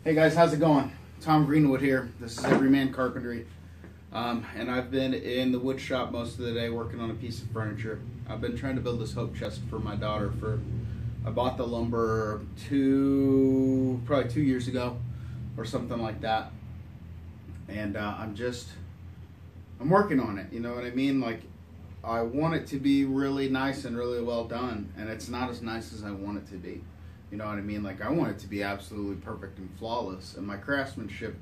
Hey guys, how's it going? Tom Greenwood here. This is Everyman Carpentry. And I've been in the wood shop most of the day working on a piece of furniture. I've been trying to build this hope chest for my daughter I bought the lumber probably 2 years ago or something like that. And I'm working on it, you know what I mean? Like, I want it to be really nice and really well done, and it's not as nice as I want it to be. You know what I mean? Like, I want it to be absolutely perfect and flawless, and my craftsmanship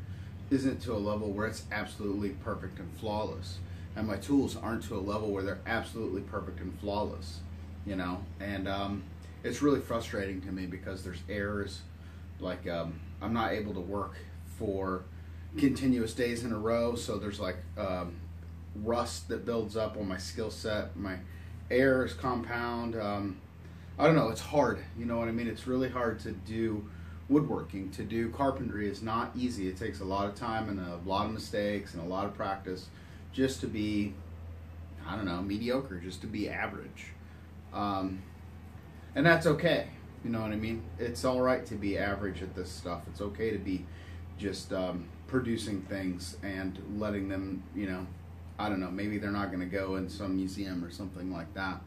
isn't to a level where it's absolutely perfect and flawless, and my tools aren't to a level where they're absolutely perfect and flawless, you know? And it's really frustrating to me because there's errors. Like, I'm not able to work for continuous days in a row, so there's like rust that builds up on my skill set. My errors compound. I don't know, it's hard, you know what I mean? It's really hard to do woodworking. To do carpentry is not easy. It takes a lot of time and a lot of mistakes and a lot of practice just to be, I don't know, mediocre, just to be average. And that's okay, you know what I mean? It's all right to be average at this stuff. It's okay to be just producing things and letting them, you know, I don't know, maybe they're not going to go in some museum or something like that.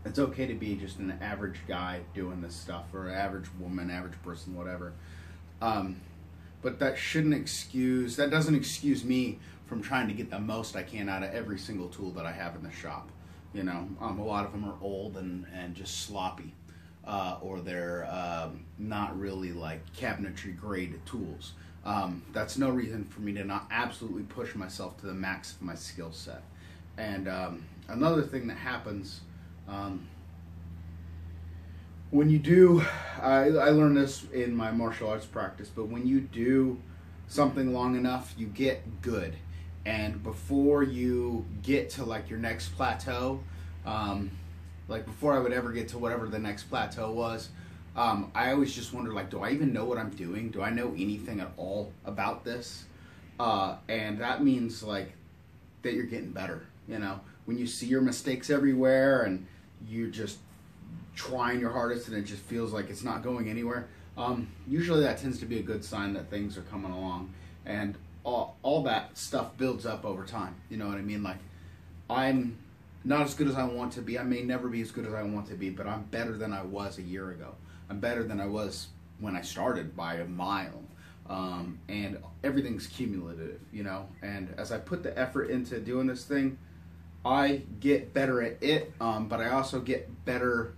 It's okay to be just an average guy doing this stuff, or an average woman, average person, whatever. But that doesn't excuse me from trying to get the most I can out of every single tool that I have in the shop. You know, a lot of them are old and just sloppy, or they're not really like cabinetry grade tools. That's no reason for me to not absolutely push myself to the max of my skill set. And another thing that happens when you do, I learned this in my martial arts practice, but when you do something long enough, you get good. And before you get to like your next plateau, like before I would ever get to whatever the next plateau was, I always just wondered, like, do I even know what I'm doing? Do I know anything at all about this? And that means like that you're getting better, you know? When you see your mistakes everywhere and you're just trying your hardest and it just feels like it's not going anywhere, usually that tends to be a good sign that things are coming along. And all that stuff builds up over time, you know what I mean? Like, I'm not as good as I want to be. I may never be as good as I want to be, but I'm better than I was a year ago. I'm better than I was when I started by a mile. And everything's cumulative, you know? And as I put the effort into doing this thing, I get better at it, but I also get better.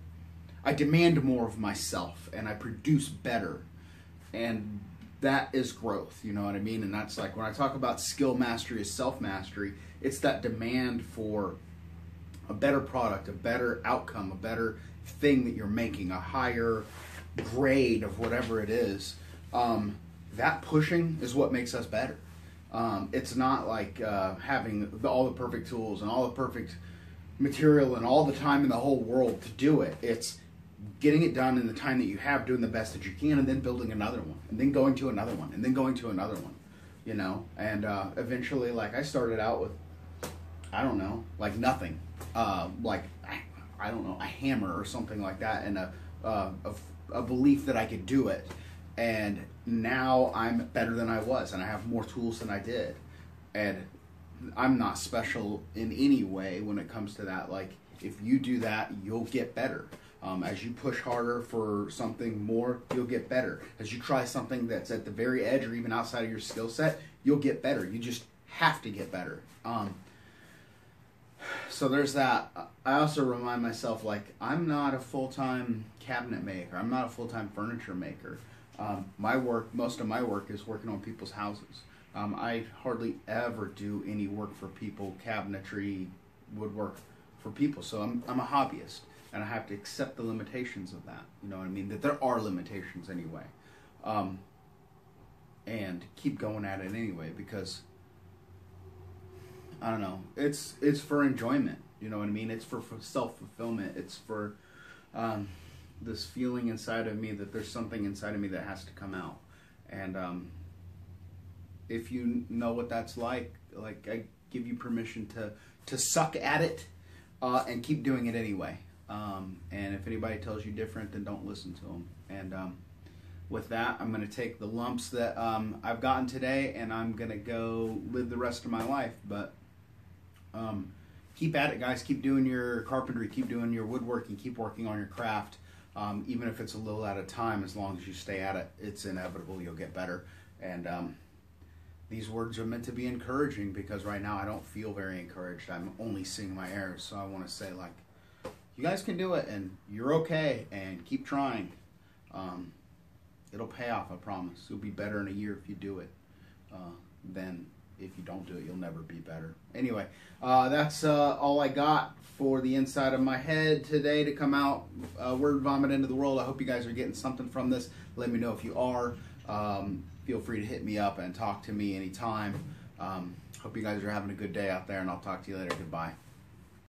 I demand more of myself, and I produce better. And that is growth, you know what I mean? And that's like, when I talk about skill mastery as self-mastery, it's that demand for a better product, a better outcome, a better thing that you're making, a higher grade of whatever it is. That pushing is what makes us better. It's not like having all the perfect tools and all the perfect material and all the time in the whole world to do it. It's getting it done in the time that you have, doing the best that you can, and then building another one, and then going to another one, and then going to another one, you know? And eventually, like, I started out with, I don't know, like nothing. Like, I don't know, a hammer or something like that, and a belief that I could do it. And now I'm better than I was, and I have more tools than I did. And I'm not special in any way when it comes to that. Like, if you do that, you'll get better. As you push harder for something more, you'll get better. As you try something that's at the very edge or even outside of your skill set, you'll get better. You just have to get better. So there's that. I also remind myself, like, I'm not a full-time cabinet maker. I'm not a full-time furniture maker. Most of my work is working on people's houses. I hardly ever do any work for people, cabinetry, woodwork for people. So I'm a hobbyist, and I have to accept the limitations of that. You know what I mean? That there are limitations anyway. And keep going at it anyway, because I don't know, it's for enjoyment, you know what I mean? It's for self-fulfillment. It's for this feeling inside of me that there's something inside of me that has to come out. And if you know what that's like, I give you permission to suck at it and keep doing it anyway. And if anybody tells you different, then don't listen to them. And with that, I'm going to take the lumps that I've gotten today, and I'm going to go live the rest of my life. But keep at it, guys. Keep doing your carpentry. Keep doing your woodworking. Keep working on your craft. Even if it's a little at a time, as long as you stay at it, it's inevitable. You'll get better. And these words are meant to be encouraging, because right now I don't feel very encouraged. I'm only seeing my errors. So I want to say, like, you guys can do it, and you're okay, and keep trying. It'll pay off, I promise. You'll be better in a year if you do it. Then if you don't do it, you'll never be better. Anyway, that's all I got for the inside of my head today to come out word vomit into the world. I hope you guys are getting something from this. Let me know if you are. Feel free to hit me up and talk to me anytime. Hope you guys are having a good day out there, and I'll talk to you later. Goodbye.